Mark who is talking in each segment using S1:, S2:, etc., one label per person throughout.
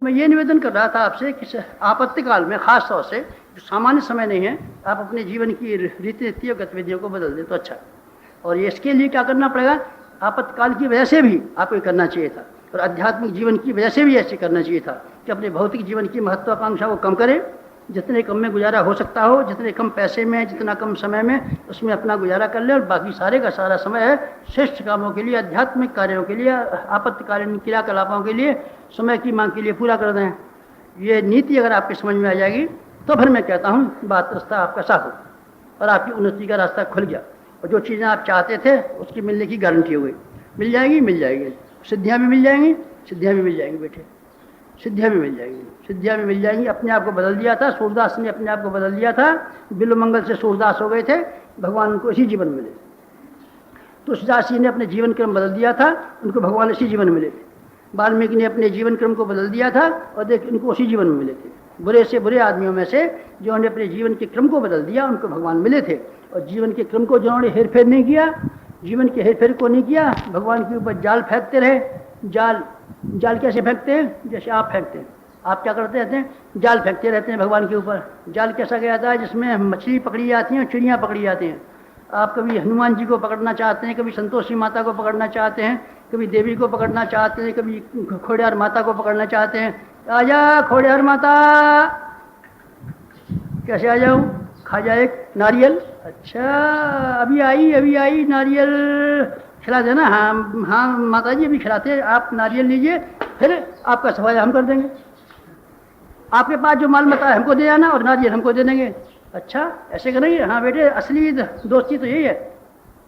S1: मैं ये निवेदन कर रहा था आपसे कि आपत्ति काल में खास तौर से जो सामान्य समय नहीं है, आप अपने जीवन की रीति नीति और गतिविधियों को बदल दें तो अच्छा। और ये इसके लिए क्या करना पड़ेगा, आपातकाल की वजह से भी आपको करना चाहिए था और आध्यात्मिक जीवन की वजह से भी ऐसे करना चाहिए था कि अपने भौतिक जीवन की महत्वाकांक्षा को कम करें, जितने कम में गुजारा हो सकता हो, जितने कम पैसे में, जितना कम समय में, उसमें अपना गुजारा कर ले और बाकी सारे का सारा समय है श्रेष्ठ कामों के लिए, आध्यात्मिक कार्यों के लिए, आपत्तिकालीन क्रियाकलापों के लिए, समय की मांग के लिए पूरा कर दें। ये नीति अगर आपकी समझ में आ जाएगी तो फिर मैं कहता हूँ बात रास्ता आपका साफ हो और आपकी उन्नति का रास्ता खुल गया और जो चीज़ें आप चाहते थे उसकी मिलने की गारंटी हो गई। मिल जाएगी, मिल जाएगी, सिद्धियाँ भी मिल जाएंगी, सिद्धियाँ भी मिल जाएंगी बेटे, सिद्धियाँ भी मिल जाएंगी, सिद्धियाँ भी मिल जाएंगी। अपने आप को बदल दिया था सूरदास ने, अपने आप को बदल दिया था, बिल्व मंगल से सूरदास हो गए थे, भगवान उनको इसी जीवन में मिले। तुलसीदास जी ने अपने जीवन क्रम बदल दिया था, उनको भगवान इसी जीवन में मिले थे। वाल्मीकि ने अपने जीवन क्रम को बदल दिया था और देख उनको उसी जीवन में मिले थे। बुरे से बुरे आदमियों में से जिन्होंने अपने जीवन के क्रम को बदल दिया उनको भगवान मिले थे, और जीवन के क्रम को जिन्होंने हेरफेर नहीं किया, जीवन के हेरफेर को नहीं किया, भगवान के ऊपर जाल फेंकते रहे। जाल कैसे फेंकते हैं, जैसे आप फेंकते हैं। आप क्या करते रहते हैं, जाल फेंकते रहते हैं भगवान के ऊपर। जाल कैसा गया था, जिसमें मछली पकड़ी जाती हैं, चिड़ियाँ पकड़ी जाती हैं। आप कभी हनुमान जी को पकड़ना चाहते हैं, कभी संतोषी माता को पकड़ना चाहते हैं, कभी देवी को पकड़ना चाहते हैं, कभी खोड़ियार माता को पकड़ना चाहते हैं। आजा खोड़ियार माता, कैसे आ जाऊँ, खा जाए एक नारियल। अच्छा अभी आई नारियल खिला देना। हाँ हाँ माता जी अभी खिलाते हैं, आप नारियल लीजिए, फिर आपका सफाई हम कर देंगे। आपके पास जो माल मता है हमको दे आना और नारियल हमको दे देंगे। अच्छा ऐसे करेंगे, हाँ बेटे असली दोस्ती तो यही है।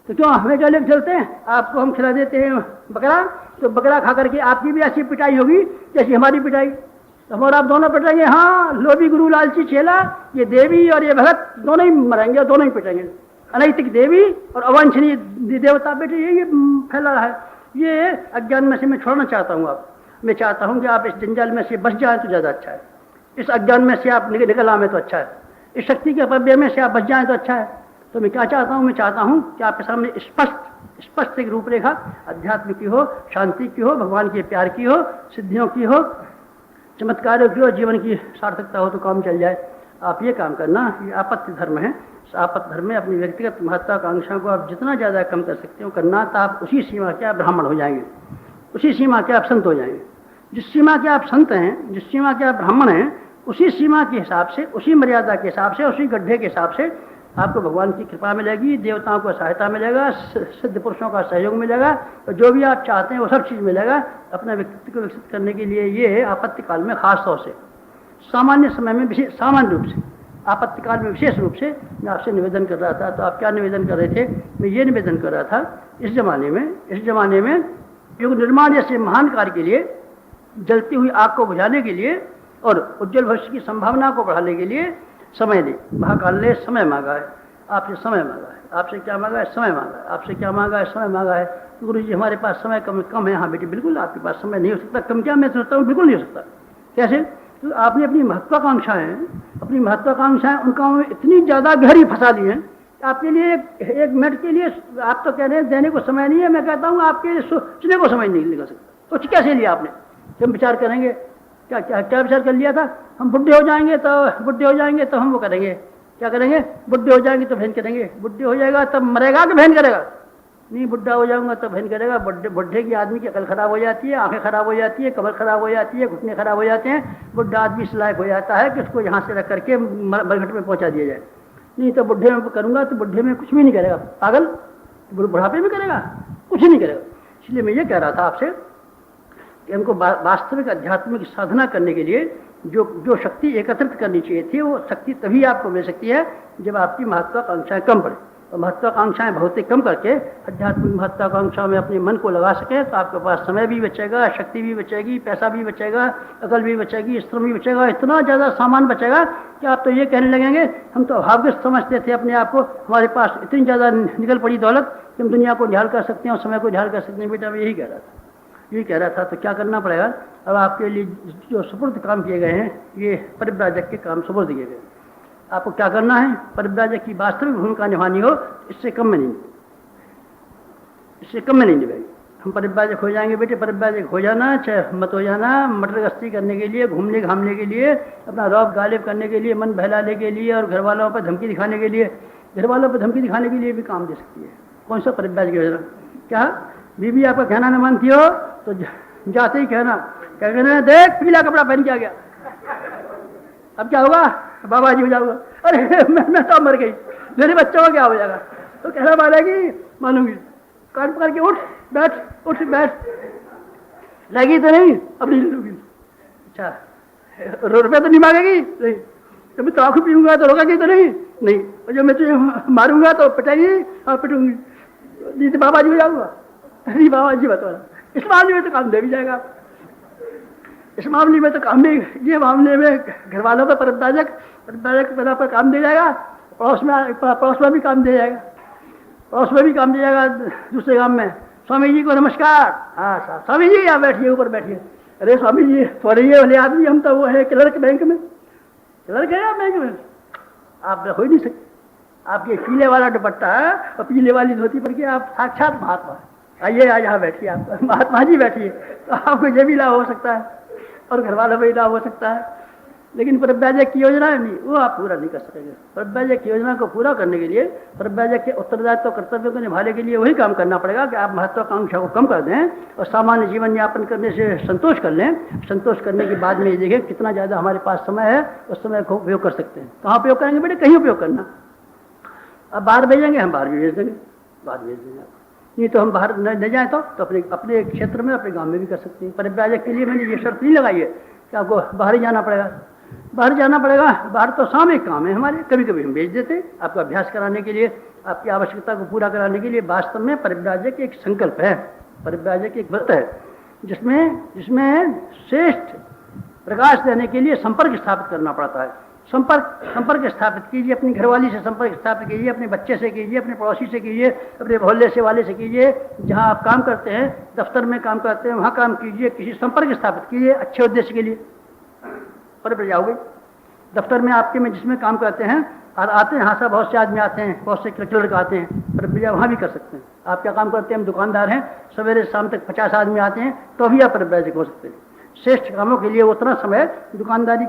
S1: तो क्यों हमें क्या लेकर चलते हैं, आपको हम खिला देते हैं बकरा, तो बकरा खा करके आपकी भी ऐसी पिटाई होगी जैसी हमारी पिटाई, तो हम और आप दोनों पिटाएंगे। हाँ लोभी गुरु लालची चेला, ये देवी और ये भगत दोनों ही मरेंगे और दोनों ही पिटेंगे। अनैतिक देवी और अवांछनीय देवता बेटे ये फैला रहा है। ये अज्ञान में से मैं छोड़ना चाहता हूँ। मैं चाहता हूँ कि आप इस जंजाल में से बच जाएं तो ज़्यादा अच्छा है, इस अज्ञान में से आप निकल आए तो अच्छा है, इस शक्ति के अपव्यय में से आप बच जाएं तो अच्छा है। तो मैं क्या चाहता हूँ, मैं चाहता हूँ कि आपके सामने स्पष्ट एक रूपरेखा अध्यात्म की हो, शांति की हो, भगवान के प्यार की हो, सिद्धियों की हो, चमत्कारों की हो, जीवन की सार्थकता हो तो काम चल जाए। आप ये काम करना, ये आपत्ति धर्म है। आपत्ति धर्म में अपनी व्यक्तिगत महत्वाकांक्षा को आप जितना ज़्यादा कम कर सकते हो करना, तो आप उसी सीमा के आप ब्राह्मण हो जाएंगे, उसी सीमा के आप संत हो जाएंगे। जिस सीमा के आप संत हैं, जिस सीमा के आप ब्राह्मण हैं, उसी सीमा के हिसाब से, उसी मर्यादा के हिसाब से, उसी गड्ढे के हिसाब से आपको भगवान की कृपा मिलेगी, देवताओं को सहायता मिलेगा, सिद्ध पुरुषों का सहयोग मिलेगा, और जो भी आप चाहते हैं वो सब चीज़ मिलेगा। अपना व्यक्तित्व को विकसित करने के लिए ये आपत्ति काल में खास तौर से, सामान्य समय में सामान्य रूप से, आपत्ति काल में विशेष रूप से मैं आपसे निवेदन कर रहा था। तो आप क्या निवेदन कर रहे थे, मैं ये निवेदन कर रहा था, इस जमाने में युग निर्माण जैसे महान कार्य के लिए, जलती हुई आग को बुझाने के लिए और उज्जवल भविष्य की संभावना को बढ़ाने के लिए समय दे। महाकाल ने समय मांगा है, आपसे समय मांगा है। आपसे क्या मांगा है, समय मांगा है। आपसे क्या मांगा है, समय मांगा है। तो गुरु जी हमारे पास समय कम है। हाँ बेटे बिल्कुल आपके पास समय नहीं हो सकता, कम क्या, मैं सोचता हूँ बिल्कुल नहीं हो सकता। कैसे, तो आपने अपनी महत्वाकांक्षाएं उनका इतनी ज़्यादा गहरी फंसा दी हैं, आपके लिए एक मिनट के लिए आप तो कह रहे हैं देने को समय नहीं है, मैं कहता हूँ आपके लिए सोचने को समय नहीं निकल सकता। तो कैसे लिया आपने, हम विचार करेंगे, क्या विचार कर लिया था, हम बुढ़े हो जाएंगे तो हम वो करेंगे, क्या करेंगे, बुढ़े हो जाएंगे तो बहन करेंगे, बुढ़े हो जाएगा तब मरेगा कि बहन करेगा, नहीं बुढ़ा हो जाऊंगा तो बहन करेगा। बुढ़े की आदमी की अकल खराब हो जाती है, आंखें खराब हो जाती है, कमर खराब हो जाती है, घुटने खराब हो जाते हैं। बुढ़ा आदमी इस लायक हो जाता है कि उसको यहाँ से रख करके मरघट में पहुँचा दिया जाए। नहीं तो बुढ़े में करूँगा तो बुढ़े में कुछ भी नहीं करेगा, पागल, बुढ़ापे में करेगा, कुछ नहीं करेगा। इसलिए मैं ये कह रहा था आपसे कि हमको वास्तविक आध्यात्मिक साधना करने के लिए जो शक्ति एकत्रित करनी चाहिए थी, वो शक्ति तभी आपको मिल सकती है जब आपकी महत्वाकांक्षाएं कम पड़े। और महत्वाकांक्षाएं भौतिक कम करके आध्यात्मिक महत्वाकांक्षाओं में अपने मन को लगा सकें तो आपके पास समय भी बचेगा, शक्ति भी बचेगी, पैसा भी बचेगा, अकल भी बचेगी, श्रम भी बचेगा, इतना ज़्यादा सामान बचेगा कि आप तो ये कहने लगेंगे हम तो अभावग्रस्त समझते थे अपने आप को, हमारे पास इतनी ज़्यादा निकल पड़ी दौलत कि हम दुनिया को ध्यान कर सकते हैं और समय को ध्यान कर सकते हैं। बेटा मैं यही कह रहा था। तो क्या करना पड़ेगा, अब आपके लिए जो सुपुर्द काम किए गए हैं, ये परिव्राजक के काम सुपुर्द किए गए। आपको क्या करना है, परिव्राजक की वास्तविक भूमिका निभानी हो, इससे कम में नहीं निभाएगी। हम परिव्राजक हो जाएंगे बेटे। परिव्राजक हो जाना, चाहे मत हो जाना, मटर गश्ती करने के लिए, घूमने घामने के लिए, अपना रौब गालिब करने के लिए, मन बहलाने के लिए और घर वालों पर धमकी दिखाने के लिए, घर वालों पर धमकी दिखाने के लिए भी काम दे सकती है। कौन सा परिव्राजक योजना? क्या बीवी आपका कहना न मानती हो तो जाते ही कहना, क्या कहना, देख पीला कपड़ा पहन के आ गया, अब क्या होगा, बाबा जी हो जाऊंगा, अरे मैं तो मर गई, मेरे बच्चों का क्या हो जाएगा? तो कहना मानेगी, मानूंगी, कान पकड़ के उठ बैठ, लगी तो नहीं, अब नहीं लूंगी। अच्छा रुपये तो नहीं मांगेगी? नहीं। जब मैं तंबाकू पीऊंगा तो रोकेगी तो नहीं? नहीं। और जब मैं तुझे मारूंगा तो पिटाएगी? हाँ पिटूंगी। नहीं तो बाबा जी हो जाऊंगा? नहीं बाबा जी बता, इस मामले में तो काम दे भी जाएगा। इस मामले में तो काम नहीं, ये मामले में घर वालों पर परिव्राजक पर काम दे जाएगा, पड़ोस में भी काम दे जाएगा, पड़ोस में भी काम दे जाएगा। दूसरे गांव में स्वामी जी को नमस्कार, हाँ साहब स्वामी जी आप बैठिए, ऊपर बैठिए। अरे स्वामी जी थोड़े ये वाले आदमी, हम तो वो है क्लर्क बैंक में, क्लर्क है आप बैंक में, आप हो ही नहीं सकते। आपके पीले वाला दुपट्टा और पीले वाली धोती पर के आप साक्षात महात्मा, आइए आज यहाँ बैठिए, आप महात्मा जी बैठिए, तो आपको ये भी लाभ हो सकता है और घर वालों में लाभ हो सकता है। लेकिन परिव्राजक की योजना है नहीं, वो आप पूरा नहीं कर सकेंगे। परिव्राजक की योजना को पूरा करने के लिए, परिव्राजक के उत्तरदायित्व कर्तव्यों को निभाने के लिए वही काम करना पड़ेगा कि आप महत्वाकांक्षा को कम कर दें और सामान्य जीवन यापन करने से संतोष कर लें। संतोष करने के बाद में ये देखें कितना ज़्यादा हमारे पास समय है, उस समय को उपयोग कर सकते हैं। कहाँ उपयोग करेंगे बेटे? कहीं उपयोग करना। अब बाहर भेजेंगे, हम बाहर भी भेज देंगे, बाहर भेज देंगे। नहीं तो हम बाहर न जाएँ तो अपने क्षेत्र में, अपने गाँव में भी कर सकते हैं। परिव्राजक के लिए मैंने ये शर्त नहीं लगाई है कि आपको बाहर ही जाना पड़ेगा, बाहर जाना पड़ेगा। बाहर तो सामूहिक काम है हमारे, कभी कभी हम भेज देते हैं आपका अभ्यास कराने के लिए, आपकी आवश्यकता को पूरा कराने के लिए। वास्तव में परिव्राजक एक संकल्प है, परिव्राजक एक व्रत है जिसमें श्रेष्ठ प्रकाश देने के लिए संपर्क स्थापित करना पड़ता है। संपर्क स्थापित कीजिए, अपनी घरवाली से संपर्क स्थापित कीजिए, अपने बच्चे से कीजिए, अपने पड़ोसी से कीजिए, अपने मोहल्ले से वाले से कीजिए, जहाँ आप काम करते हैं, दफ्तर में काम करते हैं वहाँ काम कीजिए, किसी संपर्क स्थापित कीजिए अच्छे उद्देश्य के लिए। परिव्राजक हो गई। दफ्तर में आपके में जिसमें काम करते हैं और आते हैं, हाँ साहब बहुत से आदमी आते हैं, बहुत से क्लर्क आते हैं, परिव्राजक वहाँ भी कर सकते हैं। आप क्या काम करते हैं? हम दुकानदार हैं, सवेरे शाम तक 50 आदमी आते हैं, तो भी आप परिव्राजक हो सकते हैं। श्रेष्ठ कामों के लिए उतना समय दुकानदारी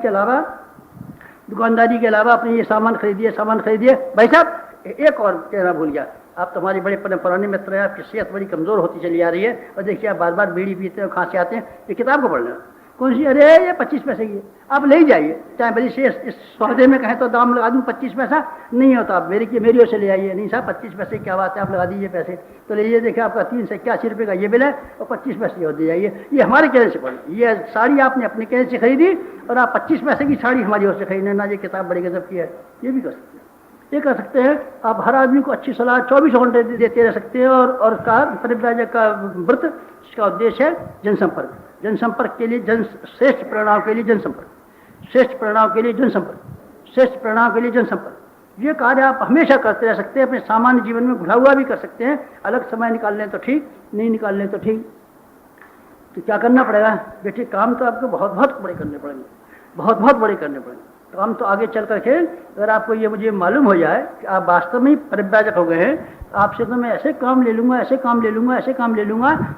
S1: के अलावा अपने ये सामान खरीदिए। भाई साहब एक और कहना भूल गया, आप तो हमारी बड़े पुराने मित्र हैं, आपकी सेहत बड़ी कमज़ोर होती चली आ रही है और देखिए आप बार बार बीड़ी पीते हैं, खांसी आते हैं, ये किताब को पढ़ लेना। कौन सी? अरे ये 25 पैसे की है, आप ले जाइए, चाहे भले से इस सौदे में कहें तो दाम लगा दूँ 25 पैसा, नहीं होता आप मेरी ओर से ले आइए। नहीं साहब 25 पैसे क्या बात है, आप लगा दीजिए पैसे, तो लीजिए, देखिए आपका 381 रुपये का ये बिल है और 25 पैसे और दे जाइए। ये हमारे कहने से पड़ी, ये साड़ी आपने अपने कहने से खरीदी और आप 25 पैसे की साड़ी हमारी ओर से खरीदना, ना ये किताब बड़ी गजब की है, ये भी कर सकते हैं। ये कर सकते हैं आप, हर आदमी को अच्छी सलाह 24 घंटे देते रह सकते हैं। और परिव्राजक का व्रत, इसका उद्देश्य है जनसंपर्क के लिए, श्रेष्ठ परिणाम के लिए जनसंपर्क। ये कार्य आप हमेशा करते रह सकते हैं, अपने सामान्य जीवन में घुला हुआ भी कर सकते हैं। अलग समय निकाल लें तो ठीक, नहीं निकाल लें तो ठीक। तो क्या करना पड़ेगा बेटे? काम तो आपको बहुत बड़े करने पड़ेंगे, बहुत बड़े करने पड़ेंगे। काम तो आगे चल करके अगर आपको ये मुझे मालूम हो जाए कि आप वास्तव में परिव्राजक हो गए हैं, आपसे तो मैं ऐसे काम ले लूँगा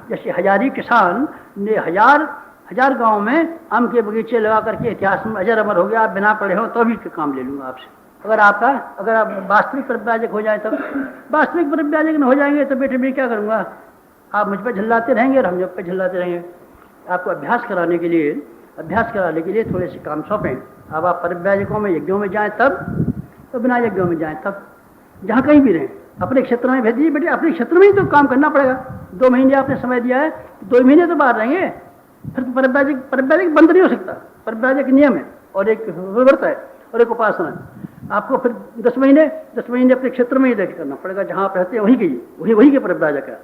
S1: जैसे हजारी किसान ने हजार गाँव में आम के बगीचे लगा करके इतिहास में अजर अमर हो गया। आप बिना पढ़े हो तो भी काम ले लूँगा आपसे। अगर आप वास्तविक परिव्राजक हो जाए, तब वास्तविक परिव्राजक न हो जाएंगे तो बेटे मैं क्या करूँगा? आप मुझ पर झल्लाते रहेंगे और हम जब पर झल्लाते रहेंगे। आपको अभ्यास कराने के लिए थोड़े से काम सौंपें। अब आप परिव्राजकों में यज्ञों में जाएं तब, तो बिना यज्ञों में जाएं तब, जहाँ कहीं भी रहें अपने क्षेत्र में भेज दीजिए बेटे। अपने क्षेत्र में ही तो काम करना पड़ेगा। 2 महीने आपने समय दिया है, 2 महीने तो बाहर रहेंगे, फिर तो परिव्राजक बंद नहीं हो सकता। परिव्राजक नियम है और एक व्रत है और एक उपासना है। आपको फिर 10 महीने अपने क्षेत्र में ही देख करना पड़ेगा, जहाँ आप रहते हैं वहीं कीजिए, वहीं के परिव्राजक है।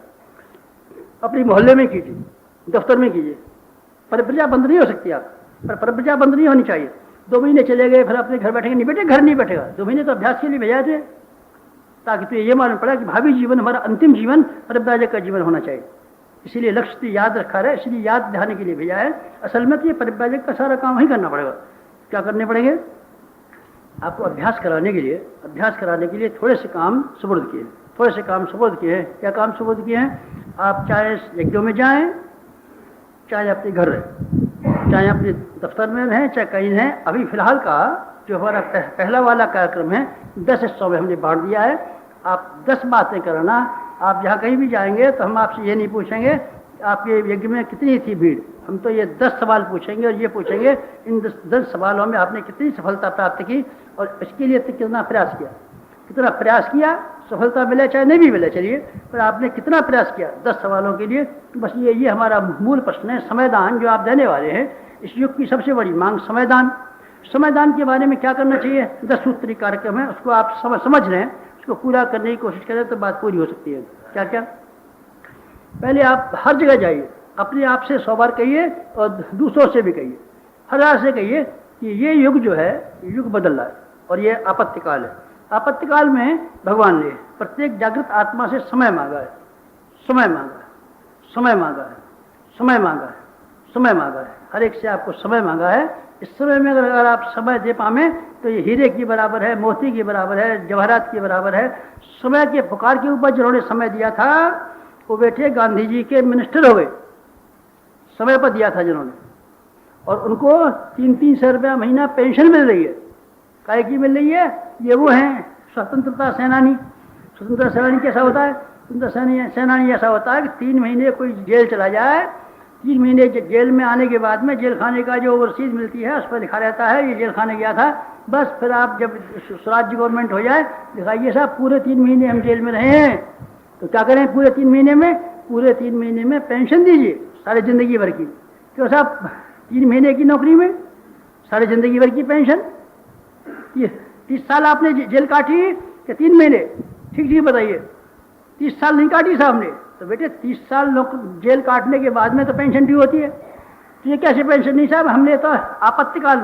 S1: अपने मोहल्ले में कीजिए, दफ्तर में कीजिए। परिव्राजा बंद नहीं हो सकती आप, पर परिव्राजा बंद नहीं होनी चाहिए। 2 महीने चले गए, फिर अपने घर बैठेंगे? नहीं बेटे, घर नहीं बैठेगा। 2 महीने तो अभ्यास के लिए भेजा थे, ताकि तुझे ये मालूम पड़ा कि भावी जीवन, हमारा अंतिम जीवन परिव्राजक का जीवन होना चाहिए। इसीलिए लक्ष्य तो याद रखा है, इसलिए याद दिलाने के लिए भेजा है। असल में तो ये परिव्राजक का सारा काम वही करना पड़ेगा। क्या करने पड़ेंगे? आपको अभ्यास कराने के लिए थोड़े से काम सुपुर्द किए हैं। क्या काम सुपुर्द किए हैं? आप चाहे यज्ञों में जाएं, चाहे अपने घर रहें, चाहे अपने दफ्तर में रहें, चाहे कहीं रहें। अभी फिलहाल का जो हमारा पहला वाला कार्यक्रम है 10 हिस्सों में हमने बांट दिया है। आप 10 बातें करना। आप जहाँ कहीं भी जाएंगे तो हम आपसे ये नहीं पूछेंगे आपके यज्ञ में कितनी थी भीड़, हम तो ये 10 सवाल पूछेंगे और ये पूछेंगे इन 10 सवालों में आपने कितनी सफलता प्राप्त की और इसके लिए कितना प्रयास किया। कितना प्रयास किया, सफलता मिले चाहे नहीं भी मिले, चलिए, पर आपने कितना प्रयास किया 10 सवालों के लिए। बस ये हमारा मूल प्रश्न है। समयदान जो आप देने वाले हैं, इस युग की सबसे बड़ी मांग समयदान। समयदान के बारे में क्या करना चाहिए, 10 सूत्री कार्यक्रम है, उसको आप समझ लें, उसको पूरा करने की कोशिश करें तो बात पूरी हो सकती है। क्या क्या? पहले आप हर जगह जाइए, अपने आप से 100 बार कहिए और दूसरों से भी कहिए, हर हाल से कहिए कि ये युग जो है युग बदल रहा है और ये आपत्तिकाल है। आपत्तिकाल में भगवान ने प्रत्येक जागृत आत्मा से समय मांगा है, समय मांगा है, समय मांगा है, समय मांगा है, समय मांगा है। हर एक से आपको समय मांगा है। इस समय में अगर आप समय दे पाए तो ये हीरे की बराबर है, मोती की बराबर है, जवाहरात की बराबर है। समय के पुकार के ऊपर जिन्होंने समय दिया था वो बेटे गांधी जी के मिनिस्टर हो गए, समय पर दिया था जिन्होंने, और उनको 300 रुपया महीना पेंशन मिल रही है। काय की मिल रही है? ये वो हैं स्वतंत्रता सेनानी। स्वतंत्रता सेनानी कैसा होता है? स्वतंत्रता सेनानी ऐसा होता है कि 3 महीने कोई जेल चला जाए, 3 महीने जेल में आने के बाद में जेल खाने का जो ओवरसीज मिलती है उस पर लिखा रहता है ये जेल खाने गया था। बस फिर आप जब स्वराज्य गवर्नमेंट हो जाए दिखाइए साहब पूरे 3 महीने हम जेल में रहे हैं। तो क्या करें पूरे 3 महीने में? पूरे 3 महीने में पेंशन दीजिए सारी जिंदगी भर की। क्यों साहब 3 महीने की नौकरी में सारी जिंदगी भर की पेंशन? 30 साल आपने जेल काटी कि 3 महीने? ठीक ठीक बताइए। 30 साल नहीं काटी साहब ने, तो बेटे 30 साल जेल काटने के बाद में तो पेंशन ड्यू होती है। तो ये कैसे पेंशन नहीं साहब? हमने तो आपत्तिकाल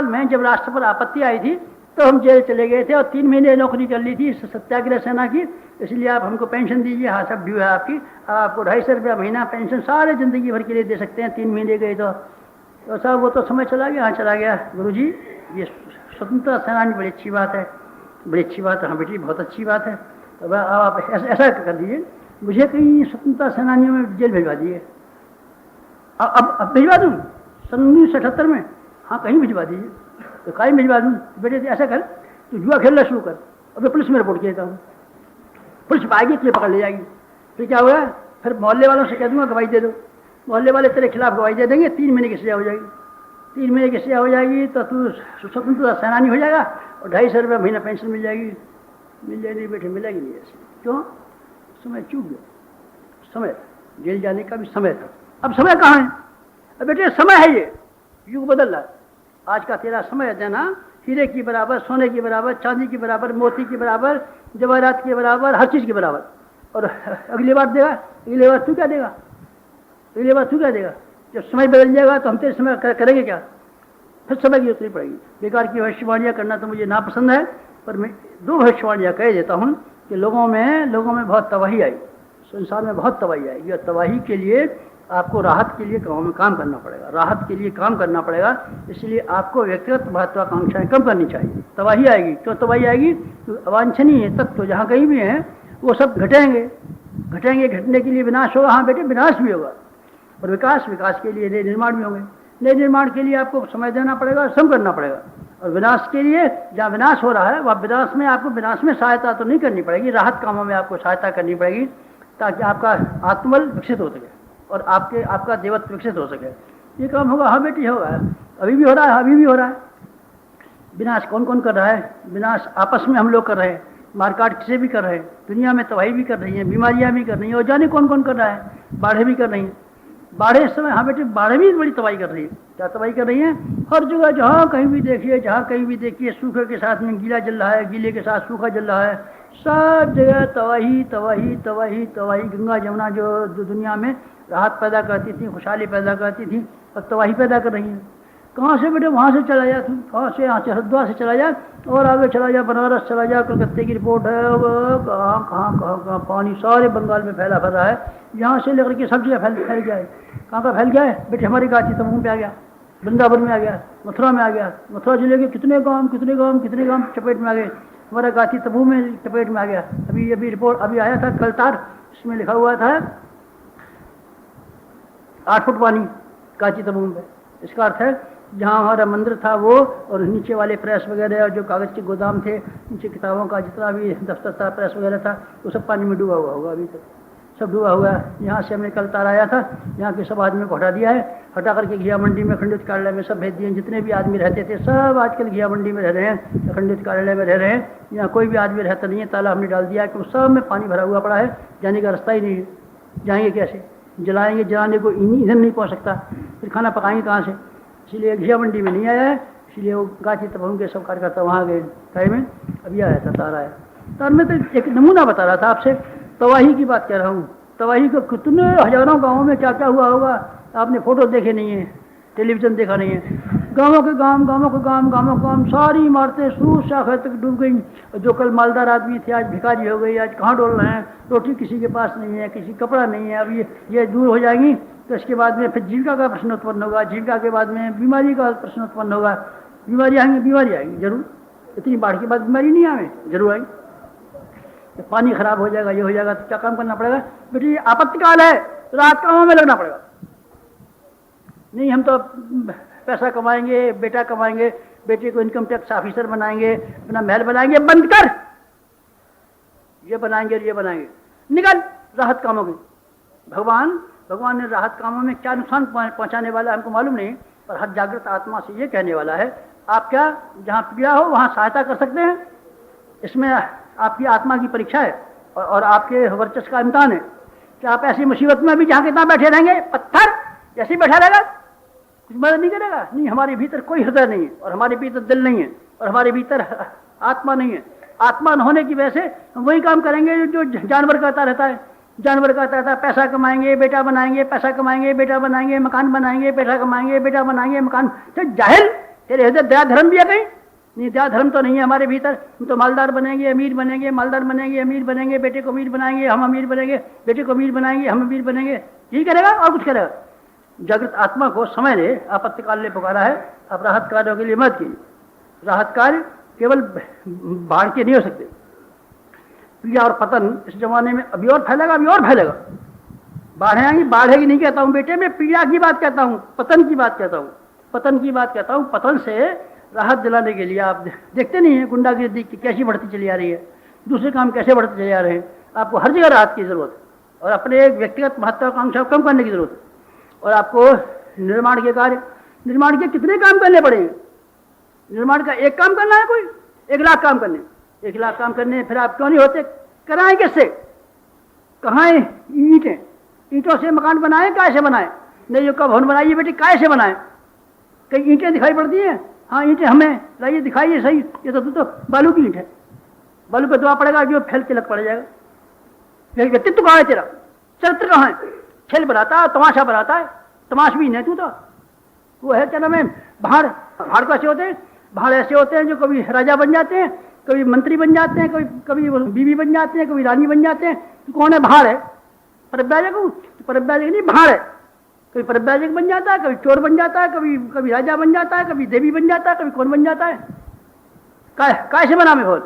S1: में जब राष्ट्र पर आपत्ति आई थी तो हम जेल चले गए थे और 3 महीने नौकरी कर ली थी सत्याग्रह सेना की, इसलिए आप हमको पेंशन दीजिए। हाँ सब ड्यू है आपकी, आपको 250 रुपया महीना पेंशन सारे जिंदगी भर के लिए दे सकते हैं। 3 महीने गए तो साहब वो तो समय चला गया। हाँ चला गया गुरुजी, ये स्वतंत्रता सेनानी बड़ी अच्छी बात है, बड़ी अच्छी बात है। हाँ बेटी बहुत अच्छी बात है। तो आप ऐसा कर दीजिए, मुझे कहीं स्वतंत्रता सेनानियों में जेल भिजवा दिए। अब भिजवा दूँ 1978 में? हाँ कहीं भिजवा दीजिए। तो कहीं भिजवा दूँ? बेटे ऐसा कर, तो जुआ खेलना शुरू कर। अब मैं पुलिस में रिपोर्ट किया देता हूँ, पुलिस आएगी तुझे पकड़ ले जाएगी। फिर क्या होगा? फिर मोहल्ले वालों से कह दूँगा गवाही दे दो, मोहल्ले वाले तेरे खिलाफ गवाही दे देंगे, 3 महीने की सजा हो जाएगी। 3 महीने की सजा हो जाएगी तो तू स्वतंत्रता सेनानी हो जाएगा और 250 रुपया महीना पेंशन मिल जाएगी। मिल जाएगी बेटे, मिलेगी नहीं ऐसे। क्यों? समय चूक गया। समय जेल जाने का भी समय था, अब समय कहाँ है? अब बेटे समय है, ये युग बदल रहा है। आज का तेरा समय देना हीरे की बराबर, सोने की बराबर, चांदी की बराबर, मोती की बराबर, जवाहरात की बराबर, हर चीज़ की बराबर। और अगली बार देगा, अगली बार तू क्या देगा? अगली बार तू क्या देगा? जब समय बदल जाएगा तो हम तेरे समय करेंगे क्या? फिर समय की जरूरत नहीं पड़ेगी। बेकार की भविष्यवाणियाँ करना तो मुझे नापसंद है, पर मैं 2 भविष्यवाणियाँ कह देता हूँ कि लोगों में बहुत तबाही आई, संसार में बहुत तबाही आएगी, और तबाही के लिए आपको राहत के लिए काम करना पड़ेगा, राहत के लिए काम करना पड़ेगा। इसलिए आपको व्यक्तिगत महत्वाकांक्षाएं कम करनी चाहिए। तबाही आएगी, क्यों तबाही आएगी? तो अवांछनीय तत्व जहाँ कहीं भी हैं वो सब घटेंगे, घटने के लिए विनाश होगा। हाँ बेटे विनाश भी होगा, और विकास के लिए नए निर्माण भी होंगे। नए निर्माण के लिए आपको समय देना पड़ेगा, श्रम करना पड़ेगा। और विनाश के लिए जहाँ विनाश हो रहा है वह विनाश में सहायता तो नहीं करनी पड़ेगी, राहत कामों में आपको सहायता करनी पड़ेगी, ताकि आपका आत्मबल विकसित हो सके और आपका देवत्व विकसित हो सके। ये काम होगा। हाँ बेटी होगा, अभी भी हो रहा है, अभी भी हो रहा है। विनाश कौन कौन कर रहा है? विनाश आपस में हम लोग कर रहे हैं, मारकाट किसे भी कर रहे हैं, दुनिया में तबाही भी कर रही है, बीमारियां भी कर रही हैं, और जाने कौन कौन कर रहा है, बाढ़ें भी कर रही हैं। बाढ़ें इस समय, हाँ बेटे बाढ़ें भी बड़ी तबाही कर रही है। क्या तबाही कर रही है? हर जगह जहाँ कहीं भी देखिए सूखे के साथ में गीला जल रहा है, गीले के साथ सूखा जल रहा है, सब जगह तबाही तबाही तबाही तबाही। गंगा जमुना जो दुनिया में राहत पैदा करती थी, खुशहाली पैदा करती थी, अब तबाही पैदा कर रही है। कहाँ से बेटे? वहाँ से चला जा, कहाँ से? यहाँ से हरिद्वार से चला जा और आगे चला जा, बनारस चला जा, कलकत्ते की रिपोर्ट है, कहाँ पानी सारे बंगाल में फैला रहा है। यहाँ से लेकर के सब जगह फैल गया है। कहाँ का फैल गया है बेटे? हमारी गाची तमूह पे आ गया, वृंदावन में आ गया, मथुरा में आ गया। मथुरा जिले के कितने गांव चपेट में आ गए। हमारा गाती तबू में चपेट में आ गया। अभी रिपोर्ट अभी आया था कल तार, इसमें लिखा हुआ था 8 फुट पानी गाची तबू में। इसका अर्थ है जहाँ हमारा मंदिर था वो, और नीचे वाले प्रेस वगैरह और जो कागज़ के गोदाम थे, नीचे किताबों का जितना भी दफ्तर था, प्रेस वगैरह था, वो सब पानी में डूबा हुआ होगा, अभी तक सब डूबा हुआ है। यहाँ से हमने कल तार आया था, यहाँ के सब आदमियों को हटा दिया है, हटा करके घिया मंडी में खंडित कार्यालय में सब भेज दिए। जितने भी आदमी रहते थे सब आजकल घिया मंडी में रह रहे हैं, खंडित कार्यालय में रह रहे हैं। यहाँ कोई भी आदमी रहता नहीं है, ताला हमने डाल दिया है कि सब में पानी भरा हुआ पड़ा है, जाने का रास्ता ही नहीं है। जाएंगे कैसे? जलाएंगे, जलाने को ईंधन नहीं पहुँच सकता, फिर खाना पकाएंगे कहाँ से? इसलिए घिया मंडी में नहीं आया है, इसलिए वो गाची तबहू के सब कार्यकर्ता वहाँ गए टाइम में। अभी आया था तार आया। तार में तो एक नमूना बता रहा था आपसे, तबाही की बात कह रहा हूँ। तबाही को कितने हजारों गाँवों में क्या क्या हुआ होगा, आपने फोटो देखे नहीं है, टेलीविजन देखा नहीं है। गाँवों के गाँव, गाँवों के गाँव, गाँवों के गाँव, सारी इमारतें शुरू से आखिर तक डूब गई। जो कल मालदार आदमी थे आज भिखारी हो गई, आज कहाँ डोल रहे हैं? रोटी किसी के पास नहीं है, किसी कपड़ा नहीं है। अब ये दूर हो जाएंगी तो इसके बाद में फिर जीविका का प्रश्न उत्पन्न होगा, जीविका के बाद में बीमारी का प्रश्न उत्पन्न होगा। बीमारी आएंगी जरूर, इतनी बाढ़ के बाद बीमारी नहीं आए, जरूर आएंगी। तो पानी खराब हो जाएगा, ये हो जाएगा, तो क्या काम करना पड़ेगा? बेटी आपत्तिकाल है, रात कामों में लगना पड़ेगा। नहीं हम तो पैसा कमाएंगे, बेटा कमाएंगे, बेटे को इनकम टैक्स ऑफिसर बनाएंगे, अपना महल बनाएंगे, बंद कर, ये बनाएंगे ये बनाएंगे, निकल राहत कामों की। भगवान ने राहत कामों में क्या नुकसान पहुंचाने वाला हमको मालूम नहीं, पर हर जागृत आत्मा से ये कहने वाला है, आप क्या जहाँ पीड़ा हो वहाँ सहायता कर सकते हैं। इसमें आपकी आत्मा की परीक्षा है और आपके वर्चस्व का इम्तिहान है कि आप ऐसी मुसीबत में भी जहाँ कितना बैठे रहेंगे, पत्थर जैसे बैठा रहेगा, कुछ मदद नहीं करेगा। नहीं, हमारे भीतर कोई हृदय नहीं है, और हमारे भीतर दिल नहीं है, और हमारे भीतर आत्मा नहीं है। आत्मा न होने की वजह से हम वही काम करेंगे जो जानवर करता रहता है। जानवर कहता रहता है पैसा कमाएंगे, बेटा बनाएंगे, पैसा कमाएंगे, बेटा बनाएंगे, मकान बनाएंगे, पैसा कमाएंगे, बेटा बनाएंगे, मकान। तो जाहिल, तेरे हृदय दया धर्म भी है कहीं? नहीं, दया धर्म तो नहीं है हमारे भीतर। हम तो मालदार बनेंगे, अमीर बनेंगे, मालदार बनेंगे, अमीर बनेंगे, बेटे को अमीर बनाएंगे, हम अमीर बनेंगे, बेटे को अमीर बनाएंगे, हम अमीर बनेंगे, यही करेगा और कुछ करेगा? जागृत आत्मा को समय ने आपत्तिकाल ने पुकारा है, आप राहत कार्यों के लिए मत कीजिए। राहत कार्य केवल बाढ़ के नहीं हो सकते। पीड़ा और पतन इस जमाने में अभी और फैलेगा, अभी और फैलेगा। बाढ़ें आएंगी, बाढ़ेगी नहीं कहता हूँ बेटे, मैं पीड़ा की बात कहता हूँ, पतन की बात कहता हूँ, पतन की बात कहता हूँ। पतन से राहत दिलाने के लिए आप देखते नहीं है गुंडागिर्दी कैसी बढ़ती चली आ रही है, दूसरे काम कैसे बढ़ते चले आ रहे हैं। आपको हर जगह राहत की जरूरत है और अपने व्यक्तिगत महत्वाकांक्षा कम करने की जरूरत है। और आपको निर्माण के कार्य, निर्माण के कितने काम करने पड़ेंगे? निर्माण का एक काम करना है, कोई 1 लाख काम करने, 1 लाख काम करने, फिर आप क्यों नहीं होते? कराएं किससे? कहाँ है ईंटें? ईंटों से मकान बनाए, काय से बनाए? नहीं, जो कब भवन बनाइए बेटी, काय से बनाए? कहीं ईंटें दिखाई पड़ती हैं? हाँ, ईंटें हमें लाइए, दिखाइए सही। ये तो बालू की ईंट है, बालू पे दुआ पड़ेगा, जो फैल के लग पड़ जाएगा। व्यक्तित्व कहाँ है तेरा? चरित्र कहाँ है? खेल बनाता है, तमाशा बनाता है, तमाशबीन है तू तो। वो है क्या नाम है, भाड़। भाड़ कैसे होते हैं? भाड़ ऐसे होते हैं जो कभी राजा बन जाते हैं, कभी मंत्री बन जाते हैं, कभी बीवी बन जाते हैं, कभी रानी बन जाते हैं। तो कौन है? भाड़ है। परिव्राजक हूँ? परिव्राजक नहीं, भाड़ है। कभी परिव्राजक बन जाता है, कभी चोर बन जाता है, कभी राजा बन जाता है, कभी देवी बन जाता है, कभी कौन बन जाता है। कैसे बना में बोल,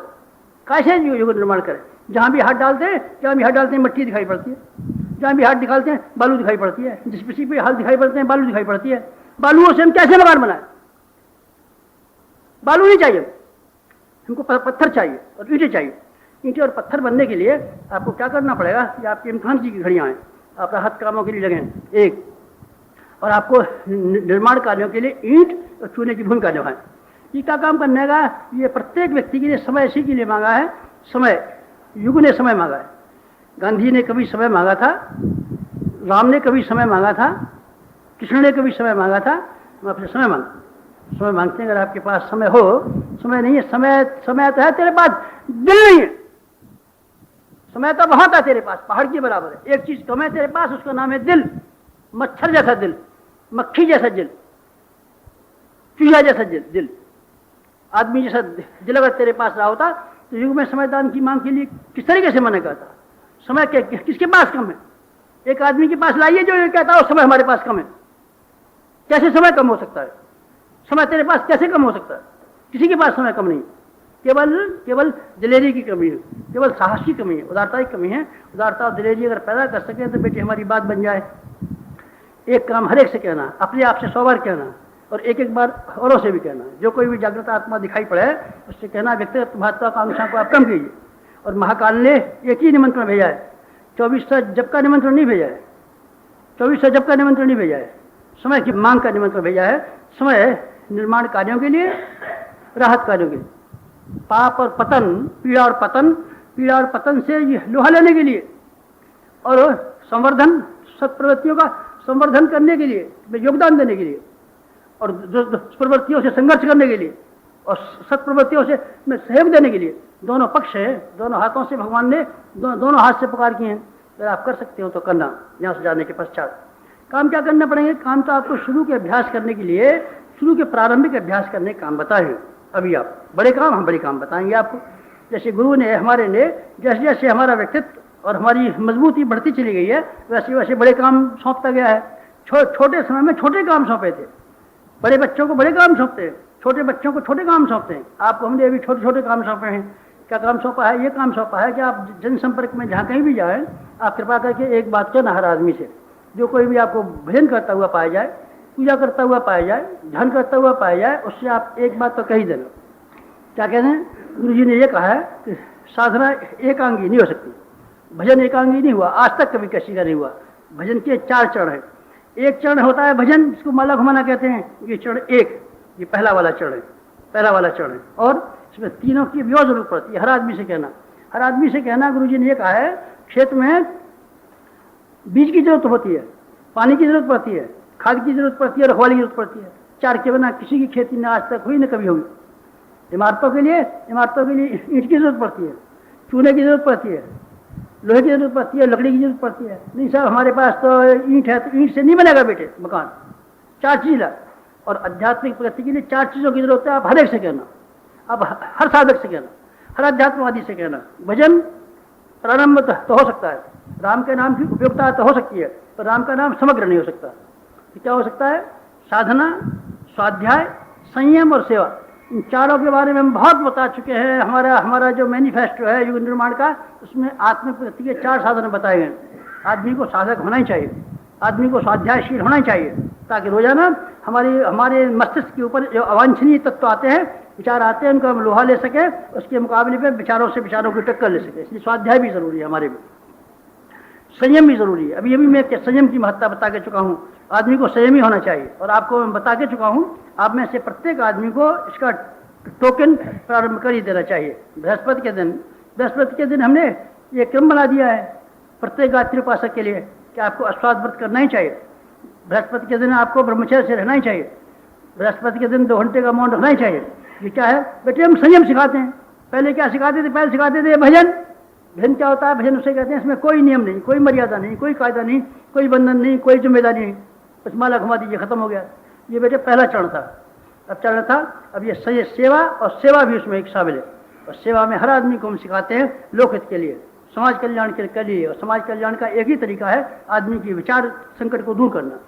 S1: कैसे युग निर्माण करें? जहाँ भी हाथ डालते हैं मिट्टी दिखाई पड़ती है, जहाँ भी हाथ निकालते हैं बालू दिखाई पड़ती है, जिस किसी पे हाथ दिखाई पड़ते हैं बालू दिखाई पड़ती है। बालुओं से हम कैसे मकान बनाए? बालू नहीं चाहिए हमको, पत्थर चाहिए और ईंटें चाहिए। ईंटें और पत्थर बनने के लिए आपको क्या करना पड़ेगा? ये आपके इम्तिहान की घड़ियाँ हैं, आप राहत कामों के लिए लगें एक, और आपको निर्माण कार्यों के लिए ईंट और चूने की भूमिका निभाएं। ये क्या काम करने का? ये प्रत्येक व्यक्ति के लिए समय इसी के लिए मांगा है। समय, युग ने समय मांगा है। गांधी ने कभी समय मांगा था, राम ने कभी समय मांगा था, कृष्ण ने कभी समय मांगा था। हम आपसे समय मांगते हैं। अगर आपके पास समय हो, समय नहीं है, समय तो है तेरे पास, दिल नहीं है। समय तो बहुत है तेरे पास, पहाड़ के बराबर है। एक चीज कम है तेरे पास, उसका नाम है दिल। मच्छर जैसा दिल, मक्खी जैसा दिल, चूहा जैसा दिल, आदमी जैसा दिल अगर तेरे पास रहा होता तो युग में समयदान की मांग के लिए किस तरीके से मना करता? समय किसके पास कम है? एक आदमी के पास लाइए जो ये कहता है समय हमारे पास कम है। कैसे समय कम हो सकता है? समय तेरे पास कैसे कम हो सकता है? किसी के पास समय कम नहीं। केवल केवल दिलेरी की कमी है, केवल साहस की कमी है, उदारता की कमी है। उदारता और दिलेरी अगर पैदा कर सके तो बेटी हमारी बात बन जाए। एक काम हर एक से कहना, अपने आप से 100 बार कहना और एक एक बार औरों से भी कहना। जो कोई भी जागृत आत्मा दिखाई पड़े उससे कहना व्यक्तिगत महत्वाकांक्षा को आप कम कीजिए। और महाकाल ने एक ही निमंत्रण भेजा है, 24 जब का निमंत्रण नहीं भेजा है, 24 जब का निमंत्रण नहीं भेजा है, समय की मांग का निमंत्रण भेजा है। समय निर्माण कार्यों के लिए, राहत कार्यों के लिए, पाप और पतन, पीड़ा और पतन से लोहा लेने के लिए और संवर्धन, सत्प्रवृत्तियों का संवर्धन करने के लिए, योगदान देने के लिए और दुष्प्रवृत्तियों से संघर्ष करने के लिए और सत्प्रवृत्तियों से सहयोग देने के लिए। दोनों पक्ष है, दोनों हाथों से भगवान ने दोनों हाथ से पुकार किए हैं। अगर आप कर सकते हो तो करना। यहाँ से जाने के पश्चात काम क्या करना पड़ेंगे? काम तो आपको शुरू के अभ्यास करने के लिए, शुरू के प्रारंभिक अभ्यास करने के काम बताए हैं। अभी आप बड़े काम, हम बड़े काम बताएंगे आपको। जैसे गुरु ने हमारे ने जैसे जैसे हमारा व्यक्तित्व और हमारी मजबूती बढ़ती चली गई है वैसे वैसे बड़े काम सौंपता गया है। छोटे समय में छोटे काम सौंपे थे, बड़े बच्चों को बड़े काम सौंपते हैं, छोटे बच्चों को छोटे काम सौंपते हैं। आपको हमने अभी छोटे छोटे काम सौंपे हैं। क्या काम सौंपा है? ये काम सौंपा है कि आप जनसंपर्क में जहाँ कहीं भी जाए, आप कृपा करके एक बात कहना हर आदमी से, जो कोई भी आपको भजन करता हुआ पाया जाए, पूजा करता हुआ पाया जाए, ध्यान करता हुआ पाया जाए, उससे आप एक बात तो कह ही देना। क्या कहते हैं? गुरु जी ने ये कहा है कि साधना एकांगी नहीं हो सकती, भजन एकांगी नहीं हुआ, आज तक कभी किसी का नहीं हुआ। भजन के 4 चरण है। एक चरण होता है भजन, जिसको माला घुमाना कहते हैं। ये चरण 1, ये पहला वाला चरण है, पहला वाला चरण है। और इसमें तीनों की व्योम जरूरत पड़ती है। हर आदमी से कहना, हर आदमी से कहना। गुरु जी ने ये कहा है, क्षेत्र में बीज की जरूरत होती है, पानी की जरूरत पड़ती है, खाद की जरूरत पड़ती है, रखवाली की जरूरत पड़ती है। 4 के बिना किसी की खेती न आज तक हुई न कभी होगी। इमारतों के लिए ईंट की जरूरत पड़ती है, चूने की जरूरत पड़ती है, लोहे की जरूरत पड़ती है, लकड़ी की जरूरत पड़ती है। नहीं साहब हमारे पास तो ईंट है, तो ईंट से नहीं बनेगा बेटे मकान। 4 चीज ला। और आध्यात्मिक प्रगति के लिए 4 चीजों की जरूरत है। आप हर एक से कहना, अब हर साधक से कहना, हर अध्यात्मवादी से कहना। भजन प्रारंभ तो हो सकता है, राम के नाम की उपयोगिता तो हो सकती है, पर राम का नाम समग्र नहीं हो सकता। तो क्या हो सकता है? साधना, स्वाध्याय, संयम और सेवा। इन चारों के बारे में हम बहुत बता चुके हैं। हमारा जो मैनिफेस्टो है युग निर्माण का, उसमें आत्मिक प्रगति के 4 साधन बताए गए। आदमी को साधक होना ही चाहिए, आदमी को स्वाध्यायशील होना ही चाहिए, ताकि रोजाना हमारे मस्तिष्क के ऊपर जो अवांछनीय तत्व आते हैं, विचार आते हैं, उनको हम लोहा ले सके, उसके मुकाबले में विचारों की टक्कर ले सके। इसलिए स्वाध्याय भी जरूरी है हमारे में, संयम भी जरूरी है। अभी मैं संयम की महत्ता बता के चुका हूँ। आदमी को संयमी होना चाहिए और आपको मैं बता के चुका हूँ। आप में से प्रत्येक आदमी को इसका टोकन प्रारंभ कर ही देना चाहिए। बृहस्पति के दिन हमने ये क्रम बना दिया है प्रत्येक गायत्री उपासक के लिए कि आपको अस्वाद व्रत करना ही चाहिए। बृहस्पति के दिन आपको ब्रह्मचर्य से रहना ही चाहिए। बृहस्पति के दिन 2 घंटे का मौन रखना ही चाहिए। ये क्या है बेटे? हम संयम सिखाते हैं। पहले क्या सिखाते थे? पहले सिखाते थे भजन। भजन क्या होता है? भजन उसे कहते हैं इसमें कोई नियम नहीं, कोई मर्यादा नहीं, कोई कायदा नहीं, कोई बंधन नहीं, कोई जिम्मेदारी नहीं, बस माला घुमा दीजिए, खत्म हो गया। ये बेटे पहला चरण था। अब चरण था, अब ये सेवा, और सेवा भी उसमें एक शामिल है। और सेवा में हर आदमी को हम सिखाते हैं लोकहित के लिए, समाज कल्याण के लिए। और समाज कल्याण का एक ही तरीका है आदमी की विचार संकट को दूर करना।